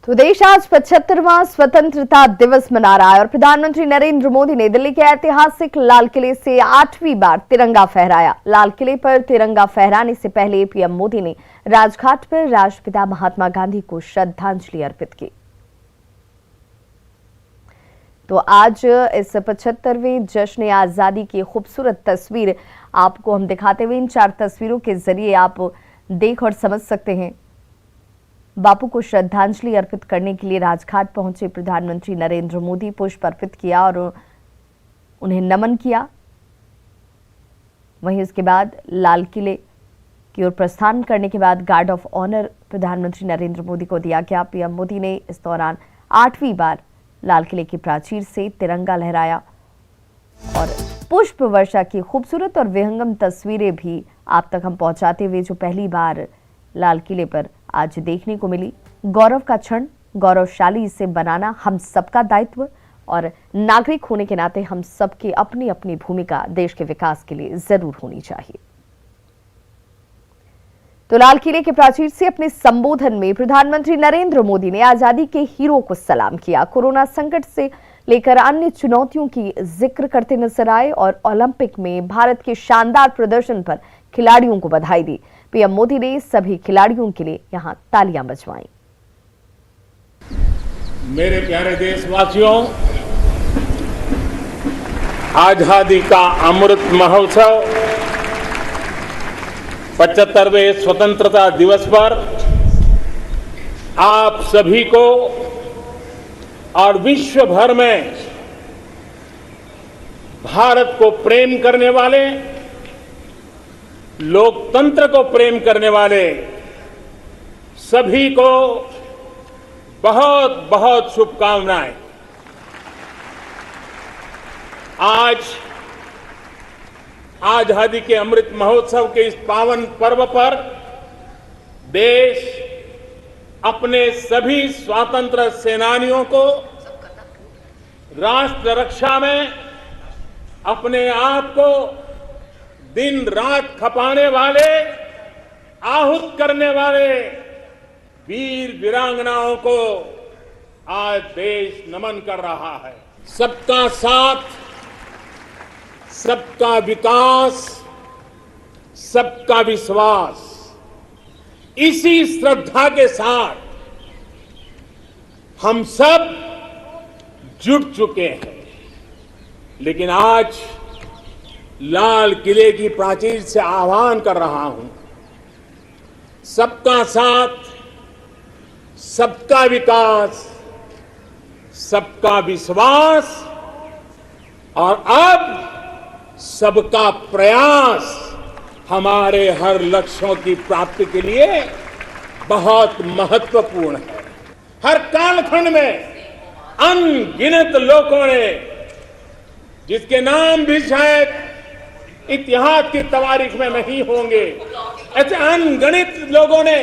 तो देश आज 75वां स्वतंत्रता दिवस मना रहा है और प्रधानमंत्री नरेंद्र मोदी ने दिल्ली के ऐतिहासिक लाल किले से 8वीं बार तिरंगा फहराया। लाल किले पर तिरंगा फहराने से पहले पीएम मोदी ने राजघाट पर राष्ट्रपिता महात्मा गांधी को श्रद्धांजलि अर्पित की। तो आज इस 75वें जश्न आजादी की खूबसूरत तस्वीर आपको हम दिखाते हुए इन 4 तस्वीरों के जरिए आप देख और समझ सकते हैं। बापू को श्रद्धांजलि अर्पित करने के लिए राजघाट पहुंचे प्रधानमंत्री नरेंद्र मोदी, पुष्प अर्पित किया और उन्हें नमन किया। वहीं उसके बाद लाल किले की ओर प्रस्थान करने के बाद गार्ड ऑफ ऑनर प्रधानमंत्री नरेंद्र मोदी को दिया गया। पीएम मोदी ने इस दौरान 8वीं बार लाल किले की प्राचीर से तिरंगा लहराया और पुष्प वर्षा की खूबसूरत और विहंगम तस्वीरें भी आप तक हम पहुंचाते हुए जो पहली बार लाल किले पर आज देखने को मिली। गौरव का क्षण, गौरवशाली इसे बनाना हम सबका दायित्व और नागरिक होने के नाते हम सबकी अपनी अपनी भूमिका देश के विकास के लिए जरूर होनी चाहिए। तो लाल किले के प्राचीर से अपने संबोधन में प्रधानमंत्री नरेंद्र मोदी ने आजादी के हीरो को सलाम किया, कोरोना संकट से लेकर अन्य चुनौतियों की जिक्र करते नजर आए और ओलंपिक में भारत के शानदार प्रदर्शन पर खिलाड़ियों को बधाई दी। पीएम मोदी ने सभी खिलाड़ियों के लिए यहां तालियां बजवाई। मेरे प्यारे देशवासियों, आजादी का अमृत महोत्सव 75वें स्वतंत्रता दिवस पर आप सभी को और विश्व भर में भारत को प्रेम करने वाले, लोकतंत्र को प्रेम करने वाले सभी को बहुत बहुत शुभकामनाएं। आज आजादी के अमृत महोत्सव के इस पावन पर्व पर देश अपने सभी स्वतंत्र सेनानियों को राष्ट्र रक्षा में अपने आप को दिन रात खपाने वाले, आहूत करने वाले वीर वीरांगनाओं को आज देश नमन कर रहा है। सबका साथ, सबका विकास, सबका विश्वास, इसी श्रद्धा के साथ हम सब जुट चुके हैं। लेकिन आज लाल किले की प्राचीर से आह्वान कर रहा हूं, सबका साथ, सबका विकास, सबका विश्वास और अब सबका प्रयास हमारे हर लक्ष्यों की प्राप्ति के लिए बहुत महत्वपूर्ण है। हर कालखंड में अनगिनत लोगों ने, जिसके नाम भी शायद इतिहास की तवारीख में नहीं होंगे, ऐसे अनगिनत लोगों ने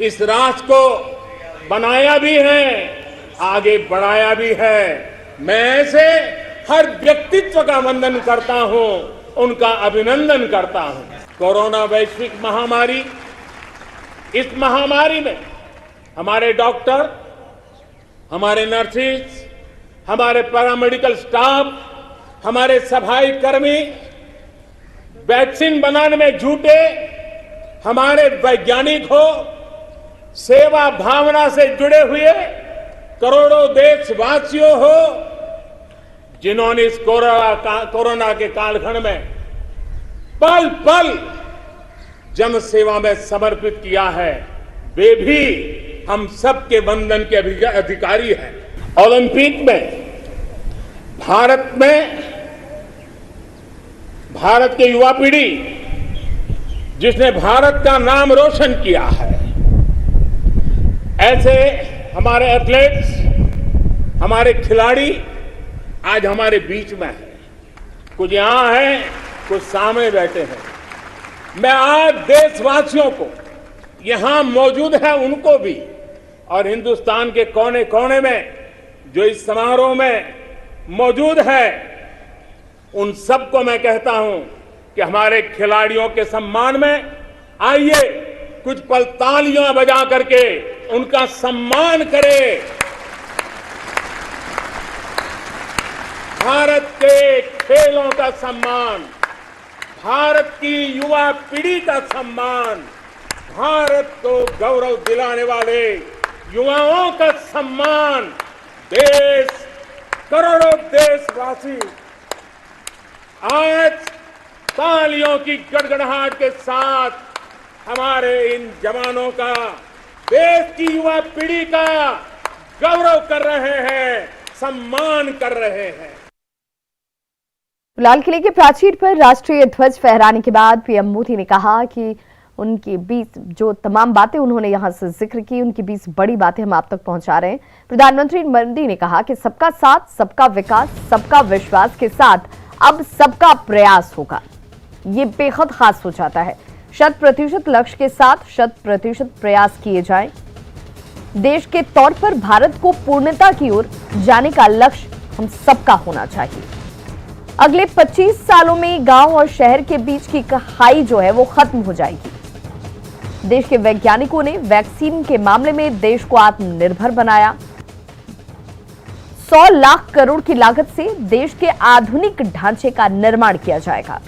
इस राष्ट्र को बनाया भी है, आगे बढ़ाया भी है। मैं ऐसे हर व्यक्तित्व का वंदन करता हूं, उनका अभिनंदन करता हूं। कोरोना वैश्विक महामारी, इस महामारी में हमारे डॉक्टर, हमारे नर्सेज, हमारे पैरामेडिकल स्टाफ, हमारे सफाई कर्मी वैक्सीन बनाने में जुटे, हमारे वैज्ञानिक हो, सेवा भावना से जुड़े हुए करोड़ों देशवासियों हो, जिन्होंने इस कोरोना के कालखंड में पल पल जन सेवा में समर्पित किया है, वे भी हम सबके वंदन के अधिकारी हैं। ओलंपिक में भारत के युवा पीढ़ी जिसने भारत का नाम रोशन किया है, ऐसे हमारे एथलीट्स, हमारे खिलाड़ी आज हमारे बीच में हैं। कुछ यहां हैं, कुछ सामने बैठे हैं। मैं आज देशवासियों को, यहां मौजूद है उनको भी, और हिंदुस्तान के कोने कोने में जो इस समारोह में मौजूद है, उन सबको मैं कहता हूं कि हमारे खिलाड़ियों के सम्मान में आइए कुछ पल तालियां बजा करके उनका सम्मान करें। भारत के खेलों का सम्मान, भारत की युवा पीढ़ी का सम्मान, भारत को गौरव दिलाने वाले युवाओं का सम्मान, देश, करोड़ों देशवासी आज तालियों की गड़गड़ाहट के साथ हमारे इन जवानों का, देश की युवा पीढ़ी का गौरव कर रहे हैं, सम्मान कर रहे हैं। लाल किले के प्राचीर पर राष्ट्रीय ध्वज फहराने के बाद पीएम मोदी ने कहा कि उनकी 20 जो तमाम बातें उन्होंने यहां से जिक्र की, उनकी 20 बड़ी बातें हम आप तक पहुंचा रहे हैं। प्रधानमंत्री मोदी ने कहा कि सबका साथ, सबका विकास, सबका विश्वास के साथ अब सबका प्रयास होगा। ये बेहद खास हो जाता है। 100% लक्ष्य के साथ 100% प्रयास किए जाएं। देश के तौर पर भारत को पूर्णता की ओर जाने का लक्ष्य हम सबका होना चाहिए। अगले 25 सालों में गांव और शहर के बीच की खाई जो है वो खत्म हो जाएगी। देश के वैज्ञानिकों ने वैक्सीन के मामले में देश को आत्मनिर्भर बनाया। 100 लाख करोड़ की लागत से देश के आधुनिक ढांचे का निर्माण किया जाएगा।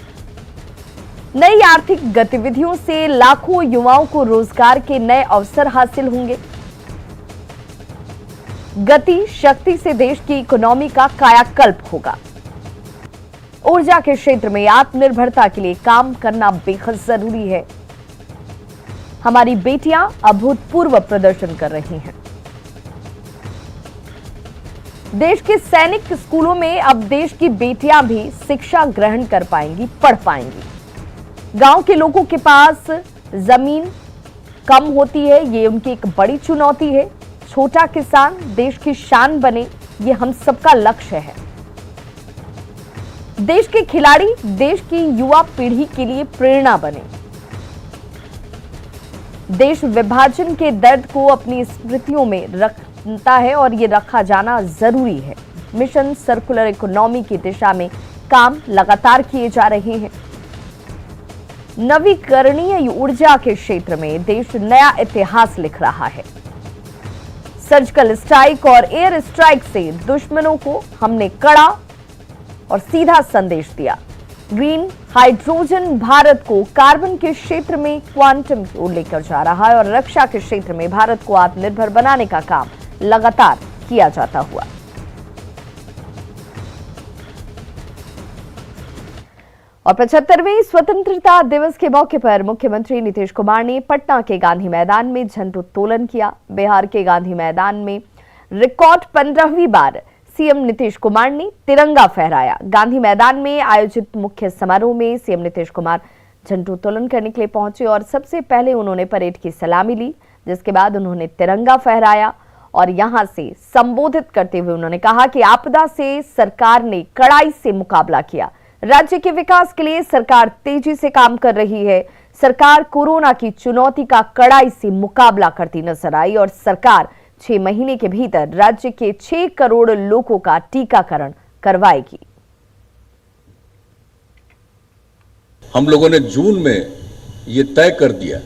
नई आर्थिक गतिविधियों से लाखों युवाओं को रोजगार के नए अवसर हासिल होंगे। गति शक्ति से देश की इकोनॉमी का कायाकल्प होगा। ऊर्जा के क्षेत्र में आत्मनिर्भरता के लिए काम करना बेहद जरूरी है। हमारी बेटियां अभूतपूर्व प्रदर्शन कर रही हैं। देश के सैनिक स्कूलों में अब देश की बेटियां भी शिक्षा ग्रहण कर पाएंगी, पढ़ पाएंगी। गांव के लोगों के पास जमीन कम होती है, ये उनकी एक बड़ी चुनौती है। छोटा किसान देश की शान बने, ये हम सबका लक्ष्य है। देश के खिलाड़ी देश की युवा पीढ़ी के लिए प्रेरणा बने। देश विभाजन के दर्द को अपनी स्मृतियों में रखता है और ये रखा जाना जरूरी है। मिशन सर्कुलर इकोनॉमी की दिशा में काम लगातार किए जा रहे हैं। नवीकरणीय ऊर्जा के क्षेत्र में देश नया इतिहास लिख रहा है। सर्जिकल स्ट्राइक और एयर स्ट्राइक से दुश्मनों को हमने कड़ा और सीधा संदेश दिया। ग्रीन हाइड्रोजन भारत को कार्बन के क्षेत्र में क्वांटम की ओर लेकर जा रहा है और रक्षा के क्षेत्र में भारत को आत्मनिर्भर बनाने का काम लगातार किया जाता हुआ। और 75वें स्वतंत्रता दिवस के मौके पर मुख्यमंत्री नीतीश कुमार ने पटना के गांधी मैदान में झंडोत्तोलन किया। बिहार के गांधी मैदान में रिकॉर्ड 15वीं बार सीएम नीतीश कुमार ने तिरंगा फहराया। गांधी मैदान में आयोजित मुख्य समारोह में सीएम नीतीश कुमार झंडोत्तोलन करने के लिए पहुंचे और सबसे पहले उन्होंने परेड की सलामी ली, जिसके बाद उन्होंने तिरंगा फहराया और यहां से संबोधित करते हुए उन्होंने कहा कि आपदा से सरकार ने कड़ाई से मुकाबला किया। राज्य के विकास के लिए सरकार तेजी से काम कर रही है। सरकार कोरोना की चुनौती का कड़ाई से मुकाबला करती नजर आई और सरकार 6 महीने के भीतर राज्य के 6 करोड़ लोगों का टीकाकरण करवाएगी। हम लोगों ने जून में ये तय कर दिया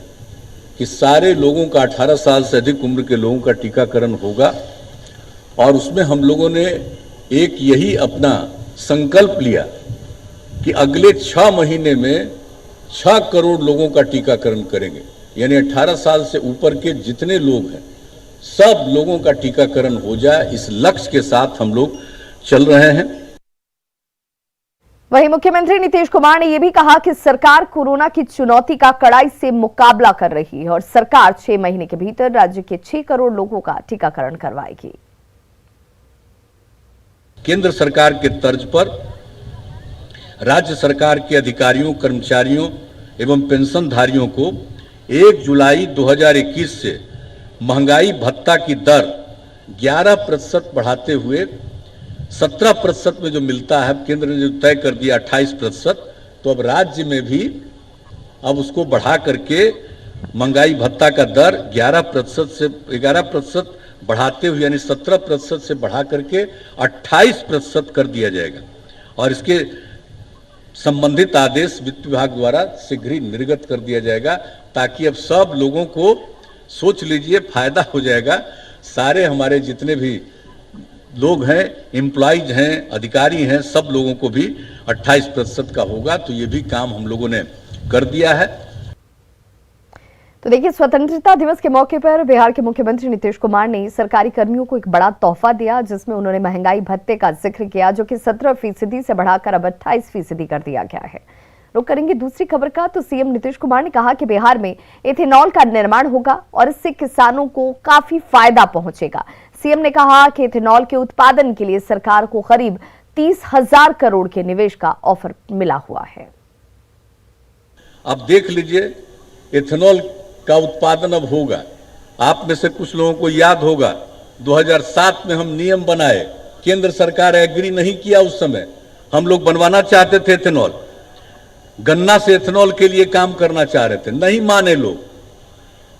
कि सारे लोगों का 18 साल से अधिक उम्र के लोगों का टीकाकरण होगा और उसमें हम लोगों ने एक यही अपना संकल्प लिया कि अगले 6 महीने में 6 करोड़ लोगों का टीकाकरण करेंगे। यानी 18 साल से ऊपर के जितने लोग हैं सब लोगों का टीकाकरण हो जाए, इस लक्ष्य के साथ हम लोग चल रहे हैं। वहीं मुख्यमंत्री नीतीश कुमार ने यह भी कहा कि सरकार कोरोना की चुनौती का कड़ाई से मुकाबला कर रही है और सरकार 6 महीने के भीतर राज्य के 6 करोड़ लोगों का टीकाकरण करवाएगी। केंद्र सरकार के तर्ज पर राज्य सरकार के अधिकारियों, कर्मचारियों एवं पेंशनधारियों को 1 जुलाई 2021 से महंगाई भत्ता की दर 11% बढ़ाते हुए 17% में जो मिलता है, केंद्र ने जो तय कर दिया 28%, तो अब राज्य में भी अब उसको बढ़ा करके महंगाई भत्ता का दर 11% बढ़ाते हुए यानी 17% से बढ़ा करके 28% कर दिया जाएगा और इसके संबंधित आदेश वित्त विभाग द्वारा शीघ्र ही निर्गत कर दिया जाएगा ताकि अब सब लोगों को सोच लीजिए, फायदा हो जाएगा। सारे हमारे जितने भी लोग हैं, एम्प्लॉइज हैं, अधिकारी हैं, सब लोगों को भी 28% का होगा। तो ये भी काम हम लोगों ने कर दिया है। तो देखिए, स्वतंत्रता दिवस के मौके पर बिहार के मुख्यमंत्री नीतीश कुमार ने सरकारी कर्मियों को एक बड़ा तोहफा दिया, जिसमें उन्होंने महंगाई भत्ते का जिक्र किया, जो कि 17% से बढ़ाकर अब 28% कर दिया गया है। रुक करेंगे दूसरी खबर का। तो सीएम नीतीश कुमार ने कहा कि बिहार में इथेनॉल का निर्माण होगा और इससे किसानों को काफी फायदा पहुंचेगा। सीएम ने कहा कि इथेनॉल के उत्पादन के लिए सरकार को करीब 30,000 करोड़ के निवेश का ऑफर मिला हुआ है। अब देख लीजिए, इथेनॉल का उत्पादन अब होगा। आप में से कुछ लोगों को याद होगा, 2007 में हम नियम बनाए, केंद्र सरकार एग्री नहीं किया। उस समय हम लोग बनवाना चाहते थे इथेनॉल, गन्ना से इथेनॉल के लिए काम करना चाह रहे थे, नहीं माने लोग।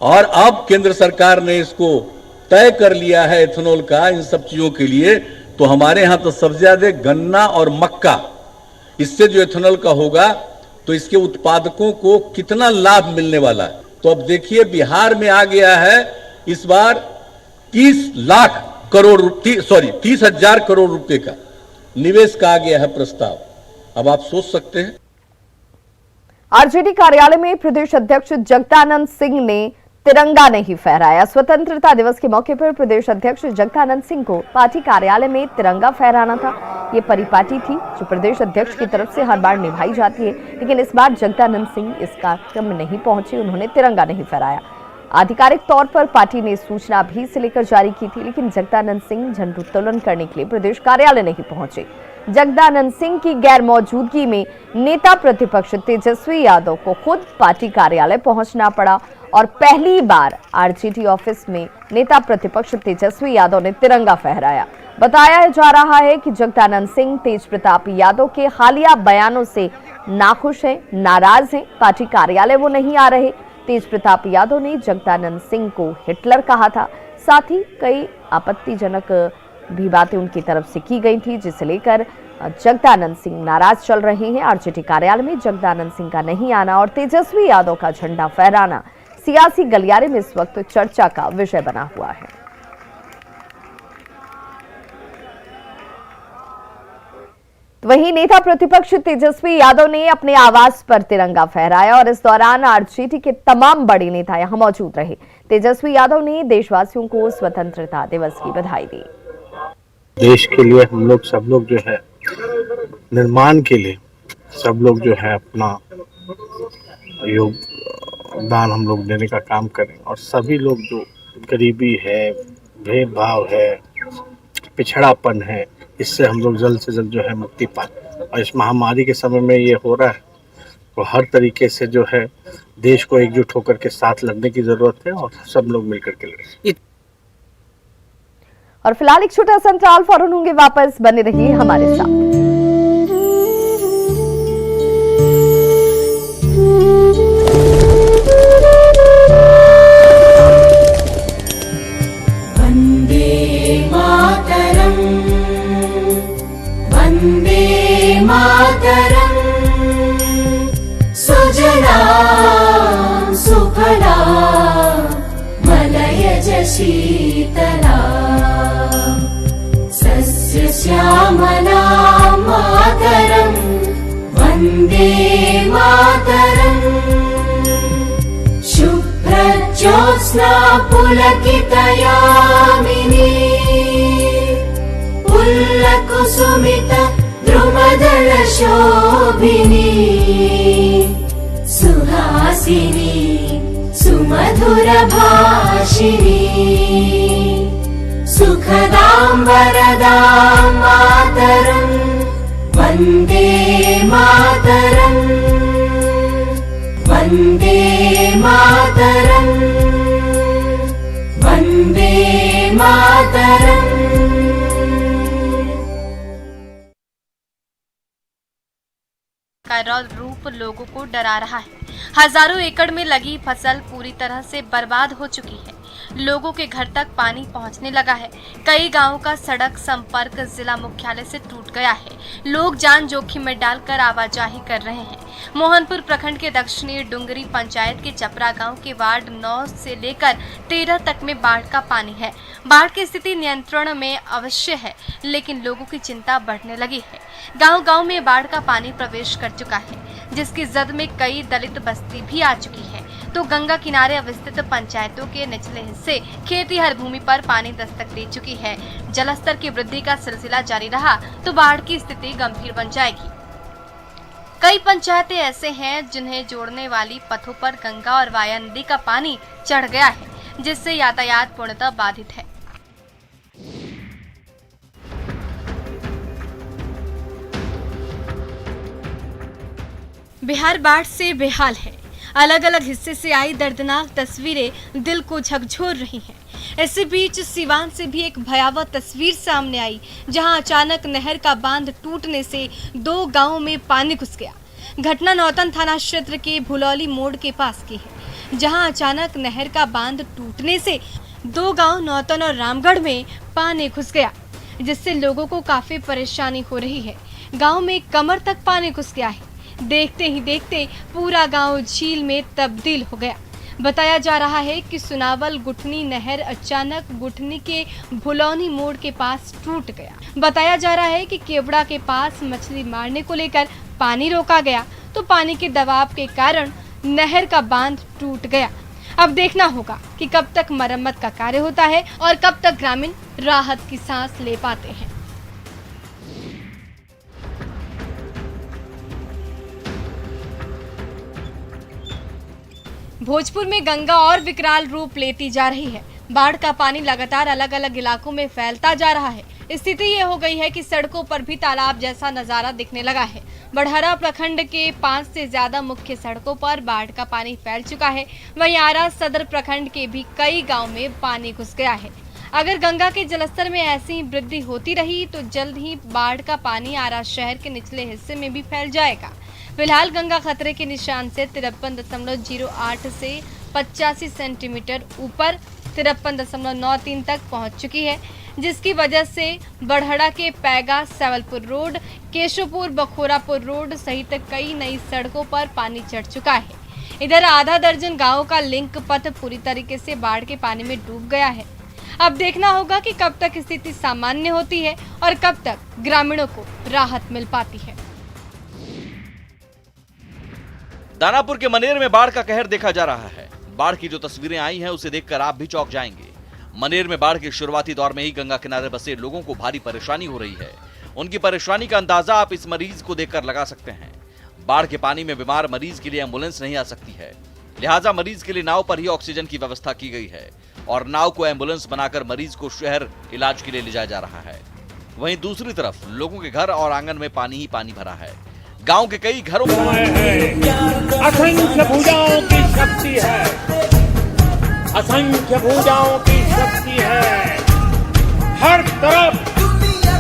और अब केंद्र सरकार ने इसको तय कर लिया है इथेनॉल का, इन सब चीजों के लिए। तो हमारे यहां तो सबसे ज्यादा गन्ना और मक्का, इससे जो इथेनॉल का होगा तो इसके उत्पादकों को कितना लाभ मिलने वाला है। तो अब देखिए, बिहार में आ गया है इस बार 30,000 करोड़ रुपए का निवेश का आ गया है प्रस्ताव। अब आप सोच सकते हैं। आरजेडी कार्यालय में प्रदेश अध्यक्ष जगदानंद सिंह ने तिरंगा नहीं फहराया। स्वतंत्रता दिवस के मौके पर प्रदेश अध्यक्ष जगदानंद सिंह को पार्टी कार्यालय में तिरंगा फहराना था। ये परिपाटी थी जो प्रदेश अध्यक्ष की तरफ से हर बार निभाई जाती है, लेकिन इस बार जगदानंद सिंह इस कार्यक्रम में नहीं पहुंचे, उन्होंने तिरंगा नहीं फहराया। आधिकारिक तौर पर पार्टी ने सूचना भी इसे लेकर जारी की थी, लेकिन जगदानंद सिंह झंडोत्तोलन करने के लिए प्रदेश कार्यालय नहीं पहुंचे। जगदानंद सिंह की गैर मौजूदगी में नेता प्रतिपक्ष तेजस्वी यादव को खुद पार्टी कार्यालय पहुंचना पड़ा और पहली बार आरजेडी ऑफिस में नेता प्रतिपक्ष तेजस्वी यादव ने तिरंगा फहराया। बताया जा रहा है कि जगदानंद सिंह तेज प्रताप यादव के हालिया बयानों से नाखुश हैं, नाराज हैं, पार्टी कार्यालय वो नहीं आ रहे। तेज प्रताप यादव ने जगदानंद सिंह को हिटलर कहा था। साथ ही कई आपत्तिजनक भी बातें उनकी तरफ से की गई थी, जिसे लेकर जगदानंद सिंह नाराज चल रहे हैं। आरजेडी कार्यालय में जगदानंद सिंह का नहीं आना और तेजस्वी यादव का झंडा फहराना सियासी गलियारे में इस वक्त चर्चा का विषय बना हुआ है। वहीं नेता प्रतिपक्ष तेजस्वी यादव ने अपने आवास पर तिरंगा फहराया और इस दौरान आरजेडी के तमाम बड़े नेता यहां मौजूद रहे। तेजस्वी यादव ने देशवासियों को स्वतंत्रता दिवस की बधाई दी। देश के लिए हम लोग सब लोग जो है निर्माण के लिए सब लोग जो है अपना योगदान हम लोग देने का काम करें और सभी लोग जो गरीबी है, भेदभाव है, पिछड़ापन है, इससे हम लोग जल्द से जल्द जो है मुक्ति पाएं। और इस महामारी के समय में ये हो रहा है तो हर तरीके से जो है देश को एकजुट होकर के साथ लड़ने की जरूरत है और सब लोग मिलकर के लड़ें। और फिलहाल एक छोटा सा अंतराल, फौरन होंगे वापस, बने रहिए हमारे साथ। वन्दे मातरम् सुजला सुफला मलयज शीतला सस्य श्यामला मातरम् वन्दे मातरम् शुभ्रज्योत्स्ना पुलकितयामिनी पुल्लकुसुमित द्रुमदल शोभिनी सुहासिनी सुमधुर भाषिणी सुखदां वरदां मातरम् वन्दे मातरम् वन्दे मातरम् वन्दे मातरम्। का रूप लोगों को डरा रहा है। हजारों एकड़ में लगी फसल पूरी तरह से बर्बाद हो चुकी है। लोगों के घर तक पानी पहुंचने लगा है। कई गांवों का सड़क संपर्क जिला मुख्यालय से टूट गया है। लोग जान जोखिम में डालकर आवाजाही कर रहे हैं। मोहनपुर प्रखंड के दक्षिणी डुंगरी पंचायत के चपरा गांव के वार्ड 9 से लेकर 13 तक में बाढ़ का पानी है। बाढ़ की स्थिति नियंत्रण में अवश्य है, लेकिन लोगों की चिंता बढ़ने लगी है। गांव-गांव में बाढ़ का पानी प्रवेश कर चुका है, जिसकी जद में कई दलित बस्ती भी आ चुकी है। तो गंगा किनारे अवस्थित पंचायतों के निचले हिस्से खेती हर भूमि पर पानी दस्तक दे चुकी है। जलस्तर की वृद्धि का सिलसिला जारी रहा तो बाढ़ की स्थिति गंभीर बन जाएगी। कई पंचायतें ऐसे हैं जिन्हें जोड़ने वाली पथों पर गंगा और वाया नदी का पानी चढ़ गया है, जिससे यातायात पूर्णतः बाधित है। बिहार बाढ़ से बेहाल है। अलग अलग हिस्से से आई दर्दनाक तस्वीरें दिल को झकझोर रही हैं। इसी बीच सिवान से भी एक भयावह तस्वीर सामने आई, जहां अचानक नहर का बांध टूटने से 2 गांवों में पानी घुस गया। घटना नौतन थाना क्षेत्र के भुलौली मोड़ के पास की है, जहां अचानक नहर का बांध टूटने से 2 गांव नौतन और रामगढ़ में पानी घुस गया, जिससे लोगों को काफी परेशानी हो रही है। गांव में कमर तक पानी घुस गया है। देखते ही देखते पूरा गांव झील में तब्दील हो गया। बताया जा रहा है कि सुनावल गुठनी नहर अचानक गुठनी के भुलौनी मोड़ के पास टूट गया। बताया जा रहा है कि केवड़ा के पास मछली मारने को लेकर पानी रोका गया, तो पानी के दबाव के कारण नहर का बांध टूट गया। अब देखना होगा कि कब तक मरम्मत का कार्य होता है और कब तक ग्रामीण राहत की सांस ले पाते हैं। भोजपुर में गंगा और विकराल रूप लेती जा रही है। बाढ़ का पानी लगातार अलग अलग इलाकों में फैलता जा रहा है। स्थिति ये हो गई है कि सड़कों पर भी तालाब जैसा नजारा दिखने लगा है। बड़हरा प्रखंड के 5 से ज्यादा मुख्य सड़कों पर बाढ़ का पानी फैल चुका है। वहीं आरा सदर प्रखंड के भी कई गांव में पानी घुस गया है। अगर गंगा के जलस्तर में ऐसी ही वृद्धि होती रही तो जल्द ही बाढ़ का पानी आरा शहर के निचले हिस्से में भी फैल जाएगा। फिलहाल गंगा खतरे के निशान से 53.08 से 85 सेंटीमीटर ऊपर 53.93 तक पहुंच चुकी है, जिसकी वजह से बड़हड़ा के पैगा सेवलपुर रोड, केशवपुर बखोरापुर रोड सहित कई नई सड़कों पर पानी चढ़ चुका है। इधर आधा दर्जन गांवों का लिंक पथ पूरी तरीके से बाढ़ के पानी में डूब गया है। अब देखना होगा कि कब तक स्थिति सामान्य होती है और कब तक ग्रामीणों को राहत मिल पाती है। दानापुर के मनेर में बाढ़ का कहर देखा जा रहा है। बाढ़ की जो तस्वीरें आई हैं उसे देखकर आप भी चौंक जाएंगे। मनेर में बाढ़ के शुरुआती दौर में ही गंगा किनारे बसे लोगों को भारी परेशानी हो रही है। उनकी परेशानी का अंदाजा आप इस मरीज को देखकर लगा सकते हैं। बाढ़ के पानी में बीमार मरीज के लिए एम्बुलेंस नहीं आ सकती है, लिहाजा मरीज के लिए नाव पर ही ऑक्सीजन की व्यवस्था की गई है और नाव को एम्बुलेंस बनाकर मरीज को शहर इलाज के लिए ले जाया जा रहा है। वहीं दूसरी तरफ लोगों के घर और आंगन में पानी ही पानी भरा है। गांव के कई घरों में असंख्य भुजाओं की शक्ति है, असंख्य भुजाओं की शक्ति है। हर तरफ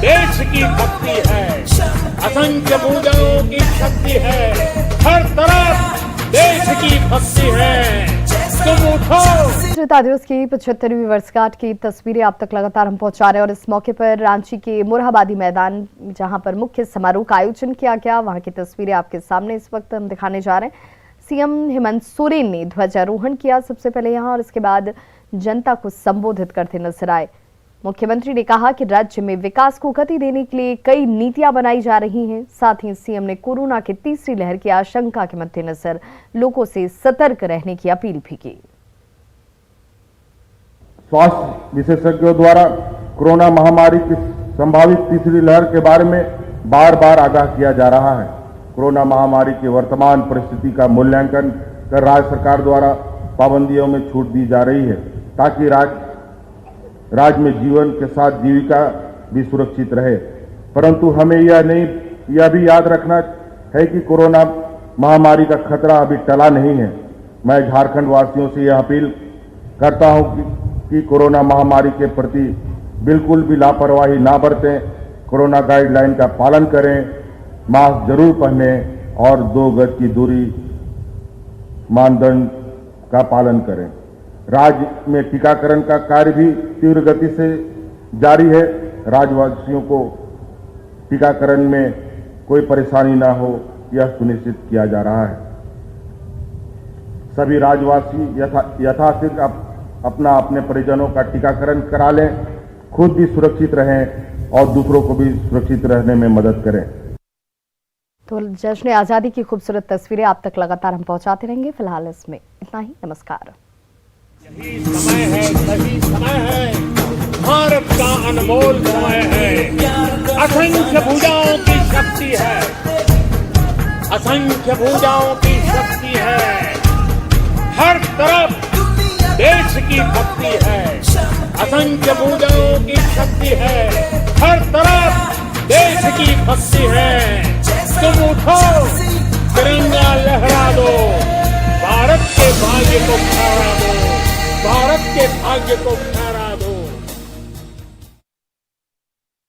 देश की भक्ति है, असंख्य भुजाओं की शक्ति है। हर तरफ देश की भक्ति है। तुम उठो। स्वतंत्रता दिवस की 75वीं वर्षगांठ की तस्वीरें आप तक लगातार हम पहुंचा रहे हैं और इस मौके पर रांची के मोरहाबादी मैदान जहां पर मुख्य समारोह का आयोजन किया गया, वहां की तस्वीरें आपके सामने इस वक्त हम दिखाने जा रहे हैं। सीएम हेमंत सोरेन ने ध्वजारोहण किया सबसे पहले यहां और इसके बाद जनता को संबोधित करते नजर आए। मुख्यमंत्री ने कहा कि राज्य में विकास को गति देने के लिए कई नीतियां बनाई जा रही हैं। साथ ही सीएम ने कोरोना की तीसरी लहर की आशंका के मद्देनजर लोगों से सतर्क रहने की अपील भी की। स्वास्थ्य विशेषज्ञों द्वारा कोरोना महामारी की संभावित तीसरी लहर के बारे में बार बार आगाह किया जा रहा है। कोरोना महामारी की वर्तमान परिस्थिति का मूल्यांकन कर राज्य सरकार द्वारा पाबंदियों में छूट दी जा रही है ताकि राज्य में जीवन के साथ जीविका भी सुरक्षित रहे। परंतु हमें यह भी याद रखना है कि कोरोना महामारी का खतरा अभी टला नहीं है। मैं झारखंड वासियों से यह अपील करता हूं कि कोरोना महामारी के प्रति बिल्कुल भी लापरवाही ना बरतें, कोरोना गाइडलाइन का पालन करें, मास्क जरूर पहनें और 2 गज की दूरी मानदंड का पालन करें। राज्य में टीकाकरण का कार्य भी तीव्र गति से जारी है। राज्यवासियों को टीकाकरण में कोई परेशानी ना हो, यह सुनिश्चित किया जा रहा है। सभी राज्यवासी यथाशीघ्र अपना अपने परिजनों का टीकाकरण करा लें, खुद भी सुरक्षित रहें और दूसरों को भी सुरक्षित रहने में मदद करें। तो जश्न आज़ादी की खूबसूरत तस्वीरें आप तक लगातार हम पहुंचाते रहेंगे। फिलहाल इसमें इतना ही। नमस्कार। यही समय है, सही समय है, भारत का अनमोल समय है। असंख्य भुजाओं की शक्ति है, असंख्य भुजाओं की शक्ति है। हर तरफ देश की भक्ति है, असंख्य भुजाओं की शक्ति है। हर तरफ देश की भक्ति है। तुम उठो, तिरंगा लहरा दो, भारत के भाग्य को फहरा दो, भारत के भाग्य को